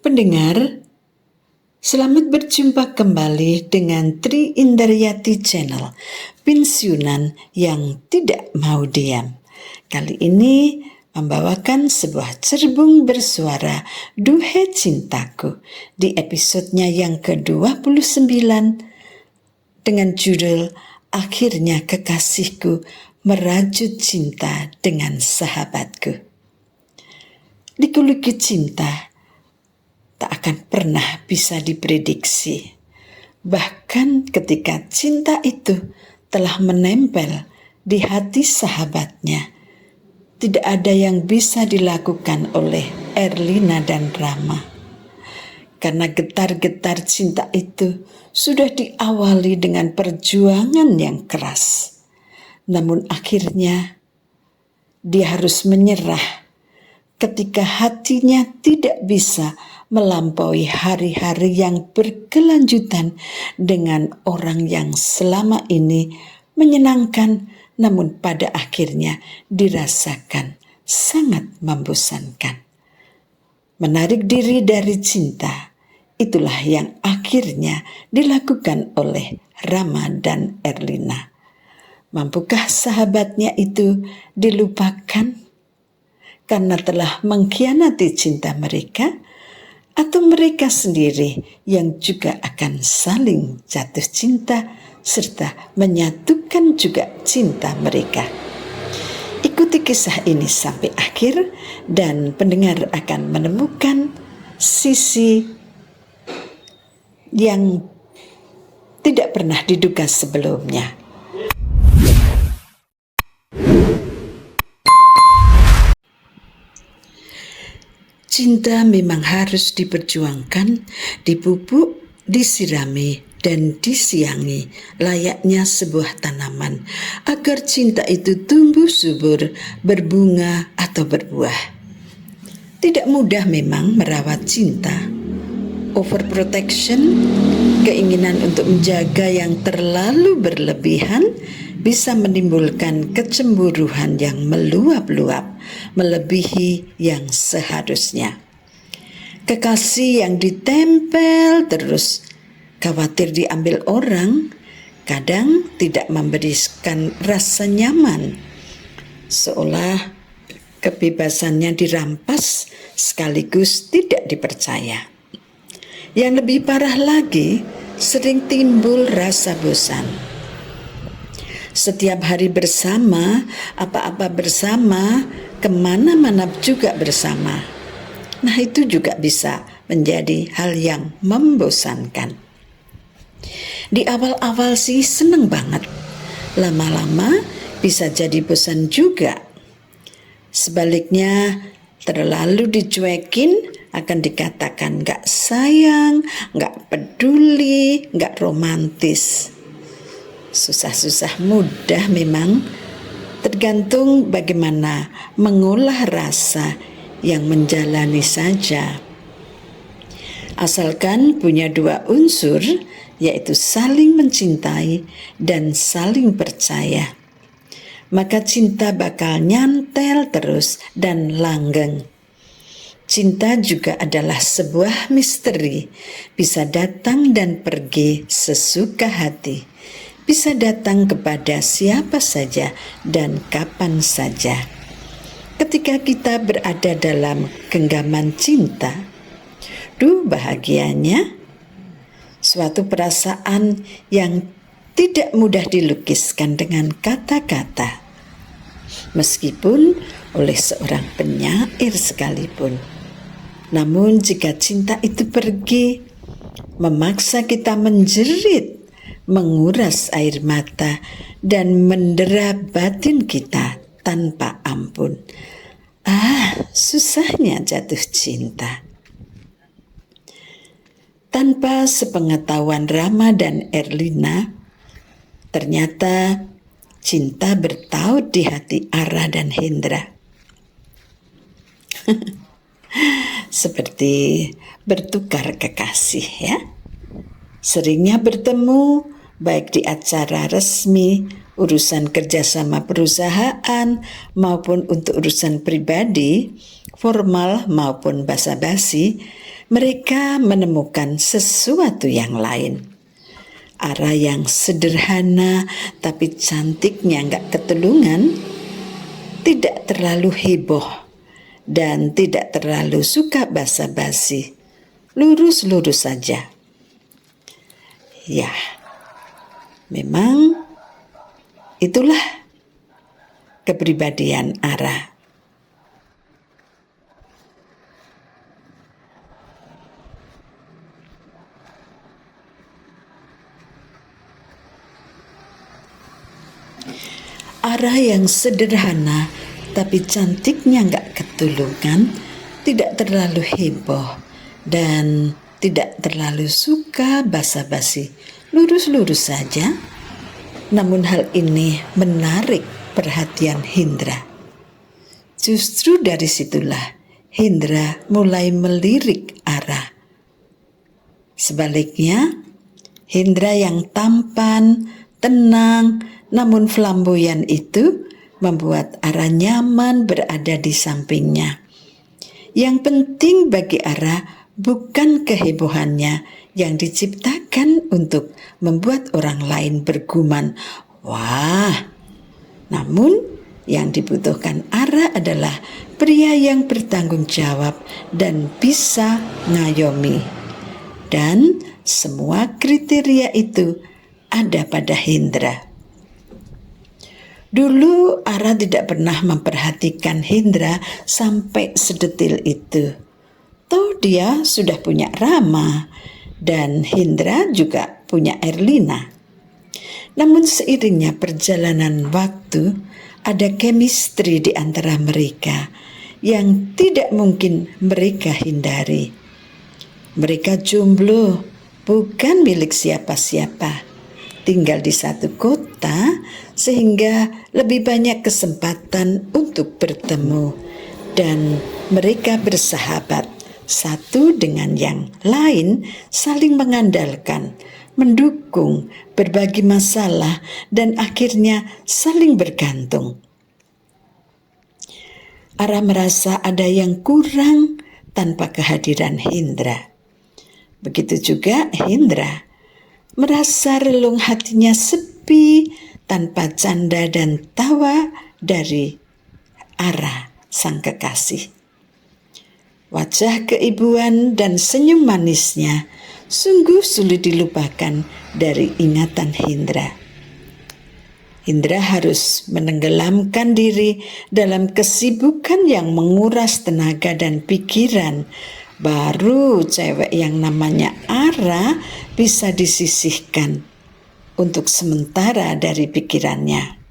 Pendengar, selamat berjumpa kembali dengan Tri Indaryati Channel, pensiunan yang tidak mau diam. Kali ini membawakan sebuah cerbung bersuara Duhe Cintaku di episodenya yang ke-29 dengan judul Akhirnya Kekasihku Merajut Cinta dengan Sahabatku. Liku-liku cinta tak akan pernah bisa diprediksi. Bahkan ketika cinta itu telah menempel di hati sahabatnya, tidak ada yang bisa dilakukan oleh Erlina dan Rama. Karena getar-getar cinta itu sudah diawali dengan perjuangan yang keras. Namun akhirnya dia harus menyerah ketika hatinya tidak bisa melampaui hari-hari yang berkelanjutan dengan orang yang selama ini menyenangkan, namun pada akhirnya dirasakan sangat membosankan. Menarik diri dari cinta, itulah yang akhirnya dilakukan oleh Rama dan Erlina. Mampukah sahabatnya itu dilupakan karena telah mengkhianati cinta mereka? Atau mereka sendiri yang juga akan saling jatuh cinta serta menyatukan juga cinta mereka. Ikuti kisah ini sampai akhir dan pendengar akan menemukan sisi yang tidak pernah diduga sebelumnya. Cinta memang harus diperjuangkan, dipupuk, disirami, dan disiangi layaknya sebuah tanaman agar cinta itu tumbuh subur, berbunga atau berbuah. Tidak mudah memang merawat cinta. Overprotection, keinginan untuk menjaga yang terlalu berlebihan bisa menimbulkan kecemburuan yang meluap-luap, melebihi yang seharusnya. Kekasih yang ditempel terus, khawatir diambil orang, kadang tidak memberikan rasa nyaman, seolah kebebasannya dirampas sekaligus tidak dipercaya. Yang lebih parah lagi, sering timbul rasa bosan. Setiap hari bersama, apa-apa bersama, kemana-mana juga bersama. Nah, itu juga bisa menjadi hal yang membosankan. Di awal-awal sih seneng banget. Lama-lama bisa jadi bosan juga. Sebaliknya, terlalu dicuekin akan dikatakan gak sayang, gak peduli, gak romantis. Susah-susah mudah memang, tergantung bagaimana mengolah rasa yang menjalani saja. Asalkan punya dua unsur, yaitu saling mencintai dan saling percaya, maka cinta bakal nyantel terus dan langgeng. Cinta juga adalah sebuah misteri, bisa datang dan pergi sesuka hati, bisa datang kepada siapa saja dan kapan saja. Ketika kita berada dalam genggaman cinta, bahagianya, suatu perasaan yang tidak mudah dilukiskan dengan kata-kata, meskipun oleh seorang penyair sekalipun. Namun jika cinta itu pergi, memaksa kita menjerit, menguras air mata, dan mendera batin kita tanpa ampun. Susahnya jatuh cinta. Tanpa sepengetahuan Rama dan Erlina, ternyata cinta bertaut di hati Ara dan Hendra. Seperti bertukar kekasih ya. Seringnya bertemu baik di acara resmi, urusan kerjasama perusahaan maupun untuk urusan pribadi, formal maupun basa-basi, mereka menemukan sesuatu yang lain. Ara yang sederhana tapi cantiknya nggak ketulungan, tidak terlalu heboh dan tidak terlalu suka basa-basi, lurus-lurus saja. Ya, memang itulah kepribadian Ara. Ara yang sederhana tapi cantiknya nggak ketulungan, tidak terlalu heboh dan tidak terlalu suka basa-basi, lurus-lurus saja. Namun hal ini menarik perhatian Hindra. Justru dari situlah Hindra mulai melirik Ara. Sebaliknya, Hindra yang tampan, tenang, namun flamboyan itu membuat Ara nyaman berada di sampingnya. Yang penting bagi Ara bukan kehebohannya yang diciptakan untuk membuat orang lain bergumam, "Wah!" Namun yang dibutuhkan Ara adalah pria yang bertanggung jawab dan bisa ngayomi. Dan semua kriteria itu ada pada Hindra. Dulu Ara tidak pernah memperhatikan Hindra sampai sedetil itu. Toh dia sudah punya Rama dan Hindra juga punya Erlina. Namun seiringnya perjalanan waktu, ada chemistry di antara mereka yang tidak mungkin mereka hindari. Mereka jomblo, bukan milik siapa-siapa. Tinggal di satu kota sehingga lebih banyak kesempatan untuk bertemu dan mereka bersahabat satu dengan yang lain, saling mengandalkan, mendukung, berbagi masalah dan akhirnya saling bergantung. Ara merasa ada yang kurang tanpa kehadiran Hindra. Begitu juga Hindra merasa relung hatinya sepi tanpa canda dan tawa dari Ara, sang kekasih. Wajah keibuan dan senyum manisnya sungguh sulit dilupakan dari ingatan Hindra. Hindra harus menenggelamkan diri dalam kesibukan yang menguras tenaga dan pikiran. Baru cewek yang namanya Ara bisa disisihkan untuk sementara dari pikirannya.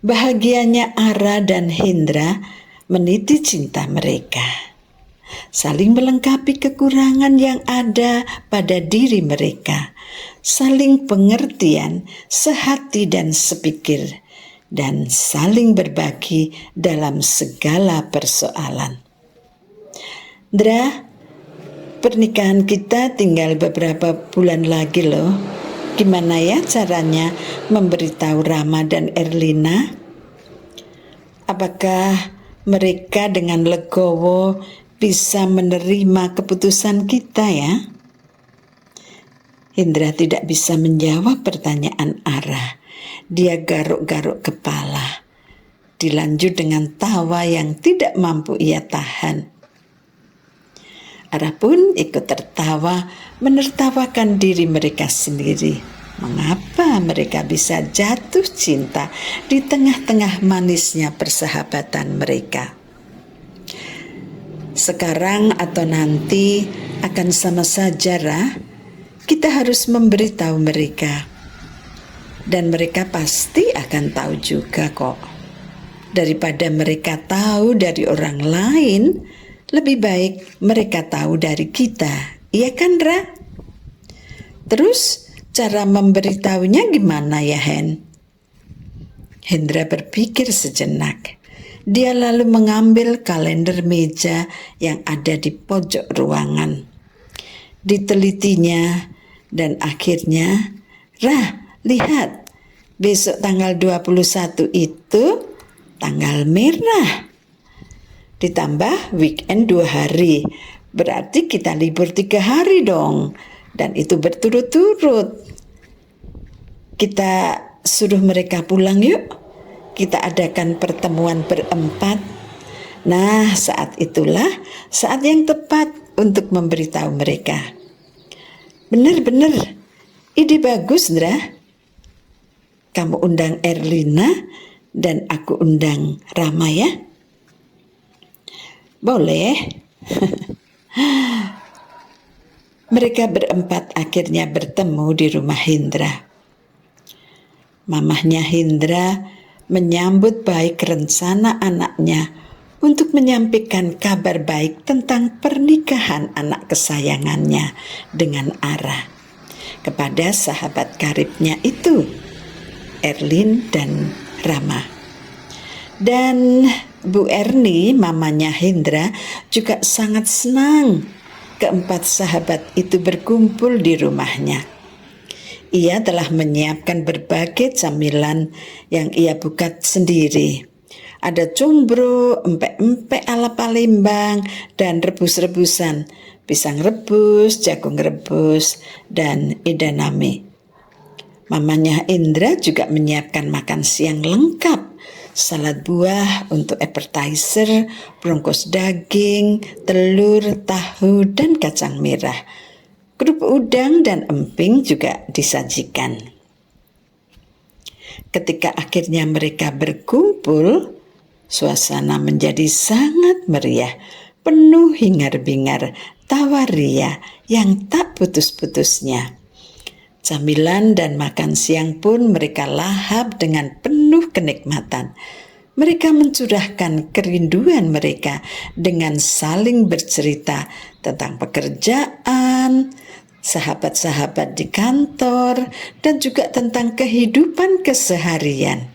Bahagianya Ara dan Hindra meniti cinta mereka, saling melengkapi kekurangan yang ada pada diri mereka, saling pengertian, sehati dan sepikir, dan saling berbagi dalam segala persoalan. Dra, pernikahan kita tinggal beberapa bulan lagi loh. Gimana ya caranya memberitahu Rama dan Erlina? Apakah mereka dengan legowo bisa menerima keputusan kita ya? Hindra tidak bisa menjawab pertanyaan Ara. Dia garuk-garuk kepala. Dilanjut dengan tawa yang tidak mampu ia tahan. Ara pun ikut tertawa, menertawakan diri mereka sendiri. Mengapa mereka bisa jatuh cinta di tengah-tengah manisnya persahabatan mereka? Sekarang atau nanti akan sama saja, Ra. Kita harus memberitahu mereka. Dan mereka pasti akan tahu juga kok. Daripada mereka tahu dari orang lain, lebih baik mereka tahu dari kita, iya kan Ra? Terus cara memberitahunya gimana ya Hen? Hindra berpikir sejenak. Dia lalu mengambil kalender meja yang ada di pojok ruangan. Ditelitinya dan akhirnya, Ra, lihat, besok tanggal 21 itu tanggal merah. Ditambah weekend 2 hari. Berarti kita libur 3 hari dong. Dan itu berturut-turut. Kita suruh mereka pulang yuk. Kita adakan pertemuan berempat. Nah, saat itulah saat yang tepat untuk memberitahu mereka. Benar-benar, ide bagus, Ndra. Kamu undang Erlina dan aku undang Rama ya. Boleh. Mereka berempat akhirnya bertemu di rumah Hindra. Mamahnya Hindra menyambut baik rencana anaknya untuk menyampaikan kabar baik tentang pernikahan anak kesayangannya dengan Ara kepada sahabat karibnya itu, Erlin dan Rama. Dan Bu Erni, mamanya Hindra, juga sangat senang keempat sahabat itu berkumpul di rumahnya. Ia telah menyiapkan berbagai camilan yang ia buat sendiri. Ada combro, empek-empek ala Palembang, dan rebus-rebusan, pisang rebus, jagung rebus, dan edamame. Mamanya Indra juga menyiapkan makan siang lengkap. Salad buah untuk appetizer, brongkos daging, telur, tahu, dan kacang merah. Kerupuk udang dan emping juga disajikan. Ketika akhirnya mereka berkumpul, suasana menjadi sangat meriah, penuh hingar-bingar, tawa ria yang tak putus-putusnya. Camilan dan makan siang pun mereka lahap dengan penuh kenikmatan. Mereka mencurahkan kerinduan mereka dengan saling bercerita tentang pekerjaan, sahabat-sahabat di kantor, dan juga tentang kehidupan keseharian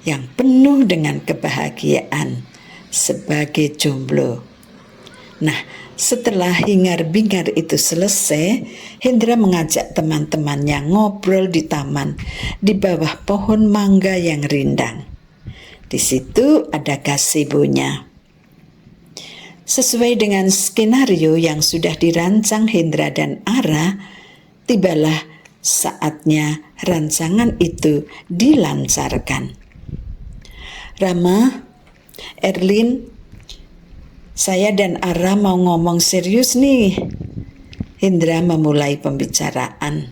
yang penuh dengan kebahagiaan sebagai jomblo. Nah, setelah hingar-bingar itu selesai, Hendra mengajak teman-temannya ngobrol di taman di bawah pohon mangga yang rindang. Di situ ada gazebo-nya. Sesuai dengan skenario yang sudah dirancang Hendra dan Ara, tibalah saatnya rancangan itu dilancarkan. Rama, Erlin, saya dan Ara mau ngomong serius nih. Hendra memulai pembicaraan.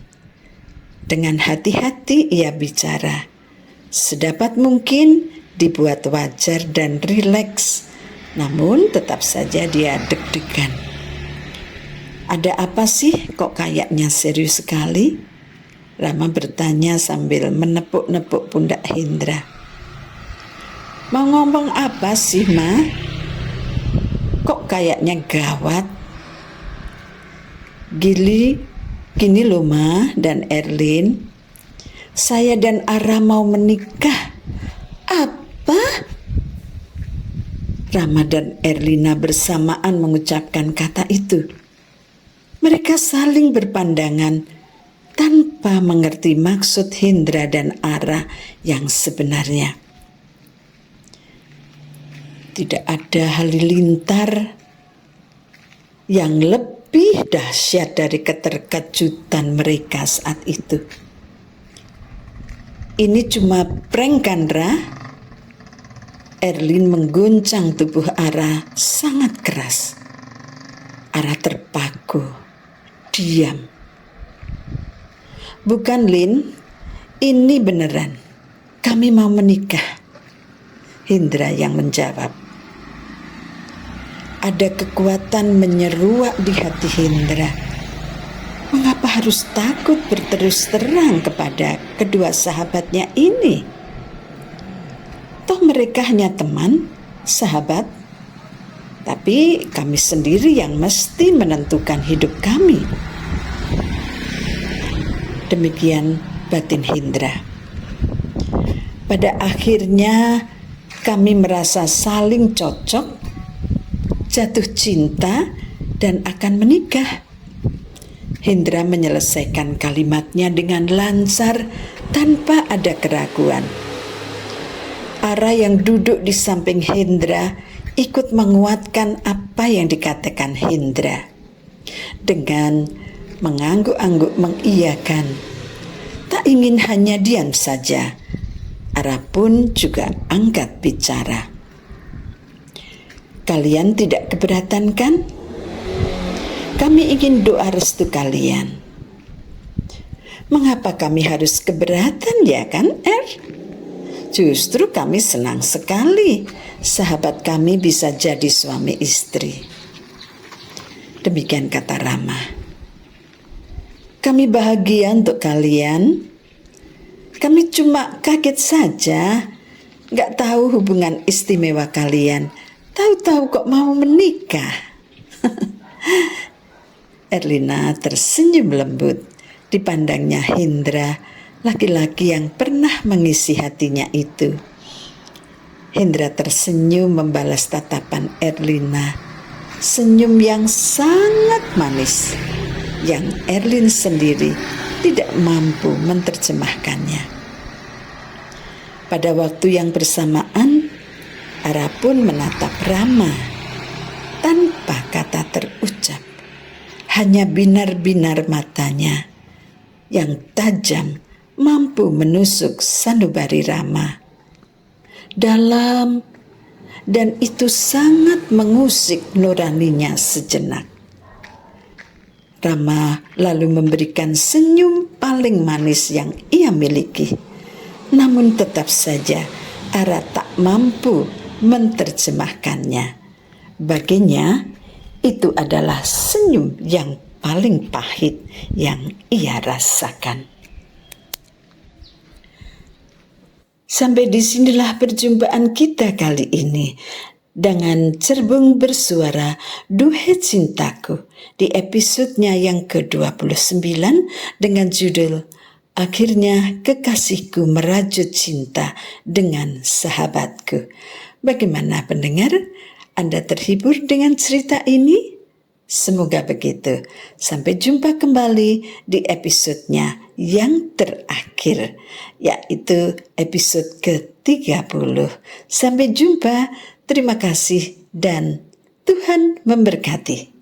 Dengan hati-hati ia bicara. Sedapat mungkin dibuat wajar dan rileks. Namun tetap saja dia deg-degan. Ada apa sih kok kayaknya serius sekali? Rama bertanya sambil menepuk-nepuk pundak Hendra. Mau ngomong apa sih, Ma? Kok kayaknya gawat? Gini loh Ma dan Erlin, saya dan Ara mau menikah. Apa? Rama dan Erlina bersamaan mengucapkan kata itu. Mereka saling berpandangan tanpa mengerti maksud Hendra dan Ara yang sebenarnya. Tidak ada halilintar yang lebih dahsyat dari keterkejutan mereka saat itu. Ini cuma prank kan, Ra? Erlin mengguncang tubuh Ara sangat keras. Ara terpaku, diam. Bukan, Lin, ini beneran. Kami mau menikah. Hendra yang menjawab. Ada kekuatan menyeruak di hati Hendra. Mengapa harus takut berterus terang kepada kedua sahabatnya ini? Toh mereka hanya teman, sahabat. Tapi kami sendiri yang mesti menentukan hidup kami. Demikian batin Hendra. Pada akhirnya kami merasa saling cocok, jatuh cinta, dan akan menikah. Hendra menyelesaikan kalimatnya dengan lancar tanpa ada keraguan. Ara yang duduk di samping Hendra ikut menguatkan apa yang dikatakan Hendra. Dengan mengangguk-angguk mengiyakan, tak ingin hanya diam saja, Ara pun juga angkat bicara. Kalian tidak keberatan kan? Kami ingin doa restu kalian. Mengapa kami harus keberatan ya kan, Justru kami senang sekali sahabat kami bisa jadi suami istri. Demikian kata Rama. Kami bahagia untuk kalian. Kami cuma kaget saja, gak tahu hubungan istimewa kalian. Tahu-tahu kok mau menikah. Erlina tersenyum lembut. Dipandangnya Hendra, laki-laki yang pernah mengisi hatinya itu. Hendra tersenyum membalas tatapan Erlina. Senyum yang sangat manis, yang Erlin sendiri tidak mampu menerjemahkannya. Pada waktu yang bersamaan, Ara pun menatap Rama tanpa kata terucap. Hanya binar-binar matanya yang tajam mampu menusuk sanubari Rama dalam, dan itu sangat mengusik nuraninya sejenak. Rama lalu memberikan senyum paling manis yang ia miliki. Namun tetap saja Ara tak mampu menerjemahkannya. Baginya itu adalah senyum yang paling pahit yang ia rasakan. Sampai disinilah perjumpaan kita kali ini dengan Cerbung Bersuara Duhet Cintaku di episodenya yang ke-29 dengan judul Akhirnya Kekasihku Merajut Cinta dengan Sahabatku. Bagaimana pendengar? Anda terhibur dengan cerita ini? Semoga begitu. Sampai jumpa kembali di episodenya yang terakhir, yaitu episode ke-30. Sampai jumpa, terima kasih dan Tuhan memberkati.